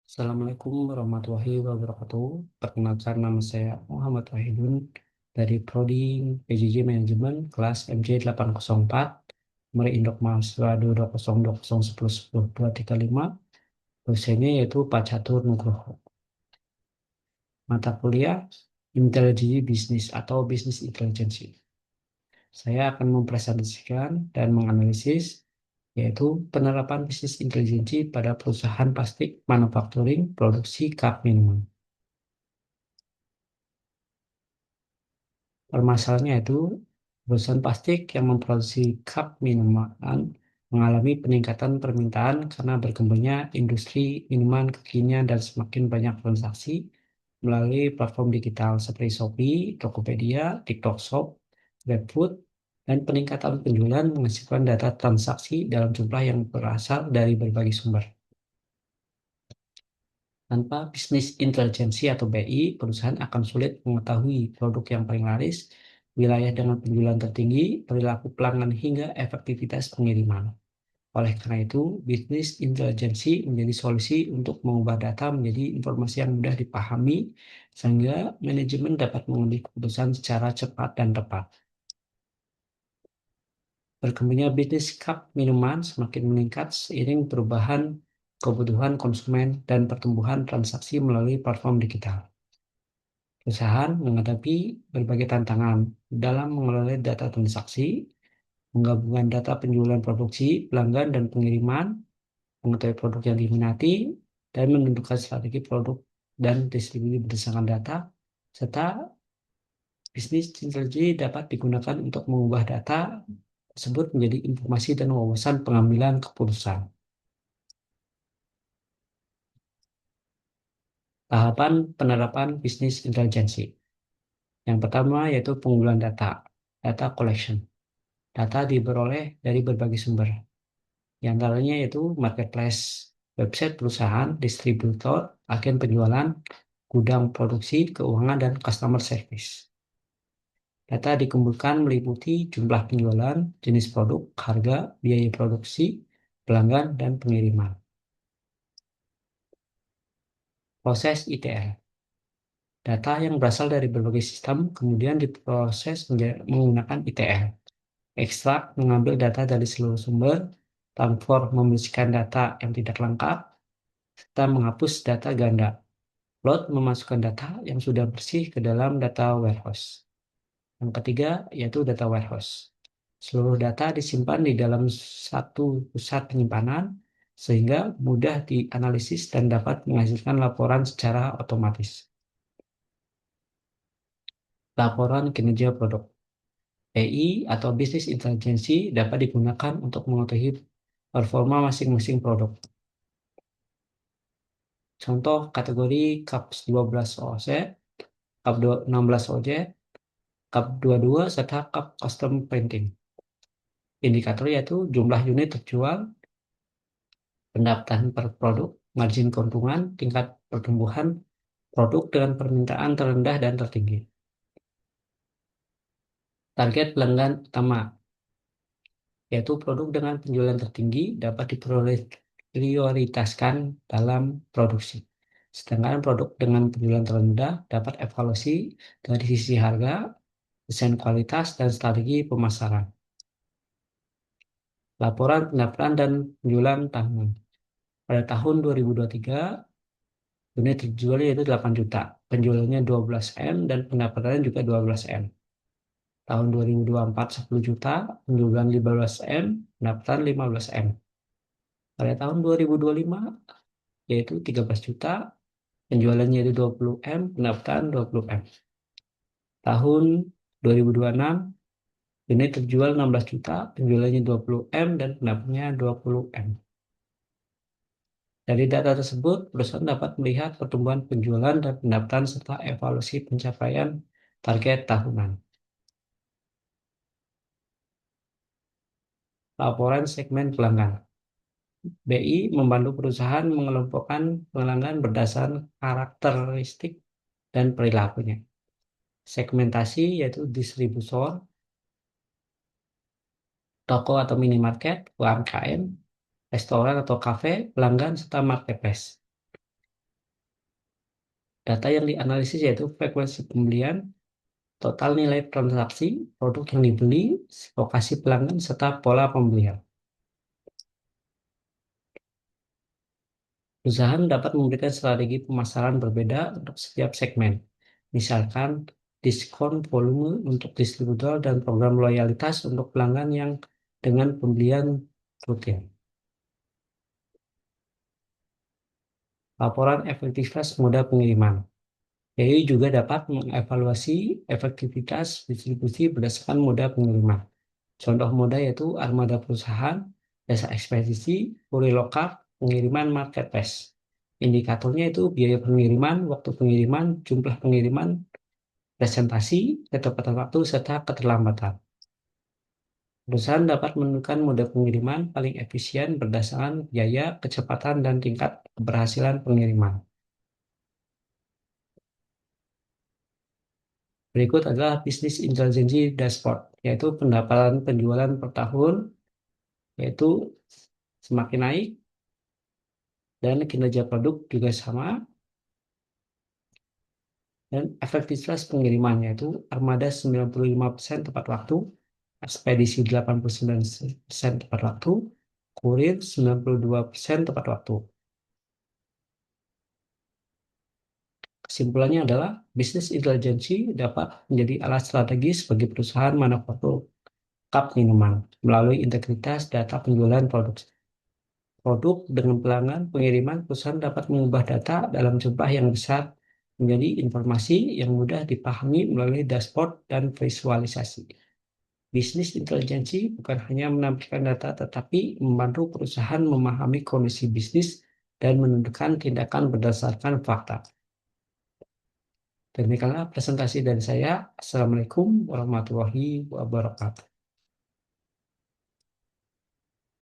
Assalamualaikum warahmatullahi wabarakatuh. Perkenalkan nama saya Muhammad Wahidun dari Prodi PJJ Manajemen kelas MJ 804, nomor induk mahasiswa 2202010102235. Dosennya yaitu Pak Catur Nugroho. Mata kuliah Intelijensi Bisnis atau Bisnis Intelijensi. Saya akan mempresentasikan dan menganalisis yaitu penerapan bisnis intelijensi pada perusahaan plastik manufacturing produksi cup minuman. Permasalahannya itu perusahaan plastik yang memproduksi cup minuman mengalami peningkatan permintaan karena berkembangnya industri minuman kekinian dan semakin banyak transaksi melalui platform digital seperti Shopee, Tokopedia, TikTok Shop, GrabFood, dan peningkatan penjualan menghasilkan data transaksi dalam jumlah yang berasal dari berbagai sumber. Tanpa bisnis intelijensi atau BI, perusahaan akan sulit mengetahui produk yang paling laris, wilayah dengan penjualan tertinggi, perilaku pelanggan, hingga efektivitas pengiriman. Oleh karena itu, bisnis intelijensi menjadi solusi untuk mengubah data menjadi informasi yang mudah dipahami, sehingga manajemen dapat mengambil keputusan secara cepat dan tepat. Berkembangnya bisnis cup minuman semakin meningkat seiring perubahan kebutuhan konsumen dan pertumbuhan transaksi melalui platform digital. Perusahaan menghadapi berbagai tantangan dalam mengelola data transaksi, menggabungkan data penjualan produksi, pelanggan, dan pengiriman, mengetahui produk yang diminati, dan menentukan strategi produk dan distribusi berdasarkan data, serta bisnis intelijensi dapat digunakan untuk mengubah data tersebut menjadi informasi dan wawasan pengambilan keputusan. Tahapan penerapan bisnis intelijensi. Yang pertama yaitu pengumpulan data collection. Data diperoleh dari berbagai sumber. Di antaranya yaitu marketplace, website perusahaan, distributor, agen penjualan, gudang produksi, keuangan, dan customer service. Data dikumpulkan meliputi jumlah penjualan, jenis produk, harga, biaya produksi, pelanggan, dan pengiriman. Proses ETL. Data yang berasal dari berbagai sistem kemudian diproses menggunakan ETL. Ekstrak mengambil data dari seluruh sumber, transform membersihkan data yang tidak lengkap, serta menghapus data ganda. Load memasukkan data yang sudah bersih ke dalam data warehouse. Yang ketiga yaitu data warehouse. Seluruh data disimpan di dalam satu pusat penyimpanan sehingga mudah dianalisis dan dapat menghasilkan laporan secara otomatis. Laporan kinerja produk. BI atau Business Intelligence dapat digunakan untuk mengetahui performa masing-masing produk. Contoh kategori CAPS 12 OC, CAP 16 OJ, CAP 22, serta CAP Custom Printing. Indikator yaitu jumlah unit terjual, pendapatan per produk, margin keuntungan, tingkat pertumbuhan produk dengan permintaan terendah dan tertinggi. Target pelanggan utama, yaitu produk dengan penjualan tertinggi dapat diprioritaskan dalam produksi. Sedangkan produk dengan penjualan terendah dapat evaluasi dari sisi harga, desain kualitas, dan strategi pemasaran. Laporan pendapatan dan penjualan tahunan. Pada tahun 2023, unit terjual yaitu 8 juta, penjualannya 12 M dan pendapatannya juga 12 M. Tahun 2024 10 juta, penjualan 15 M, pendapatan 15 M. Pada tahun 2025 yaitu 13 juta, penjualannya yaitu 20 M, pendapatan 20 M. Tahun 2026 unit terjual 16 juta, penjualannya 20 M dan pendapatannya 20 M. Dari data tersebut, perusahaan dapat melihat pertumbuhan penjualan dan pendapatan serta evaluasi pencapaian target tahunan. Laporan segmen pelanggan. BI membantu perusahaan mengelompokkan pelanggan berdasarkan karakteristik dan perilakunya. Segmentasi yaitu distributor, toko atau minimarket, UMKM, restoran atau kafe, pelanggan, serta marketplace. Data yang dianalisis yaitu frekuensi pembelian, total nilai transaksi, produk yang dibeli, lokasi pelanggan, serta pola pembelian. Perusahaan dapat memberikan strategi pemasaran berbeda untuk setiap segmen. Misalkan, diskon volume untuk distributor dan program loyalitas untuk pelanggan yang dengan pembelian rutin. Laporan efektivitas moda pengiriman. Jadi juga dapat mengevaluasi efektivitas distribusi berdasarkan moda pengiriman. Contoh moda yaitu armada perusahaan, jasa ekspedisi, kurir lokal, pengiriman marketplace. Indikatornya itu biaya pengiriman, waktu pengiriman, jumlah pengiriman, presentasi, ketepatan waktu, serta keterlambatan. Perusahaan dapat menentukan moda pengiriman paling efisien berdasarkan biaya, kecepatan, dan tingkat keberhasilan pengiriman. Berikut adalah bisnis intelijensi dashboard, yaitu pendapatan penjualan per tahun, yaitu semakin naik, dan kinerja produk juga sama, dan efektivitas pengiriman, yaitu armada 95% tepat waktu, ekspedisi 89% tepat waktu, kurir 92% tepat waktu. Kesimpulannya adalah bisnis intelijensi dapat menjadi alat strategis bagi perusahaan manufaktur cup minuman melalui integritas data penjualan produk dengan pelanggan pengiriman. Perusahaan dapat mengubah data dalam jumlah yang besar menjadi informasi yang mudah dipahami melalui dashboard dan visualisasi. Bisnis intelijensi bukan hanya menampilkan data, tetapi membantu perusahaan memahami kondisi bisnis dan menentukan tindakan berdasarkan fakta. Demikianlah presentasi dari saya. Assalamualaikum warahmatullahi wabarakatuh.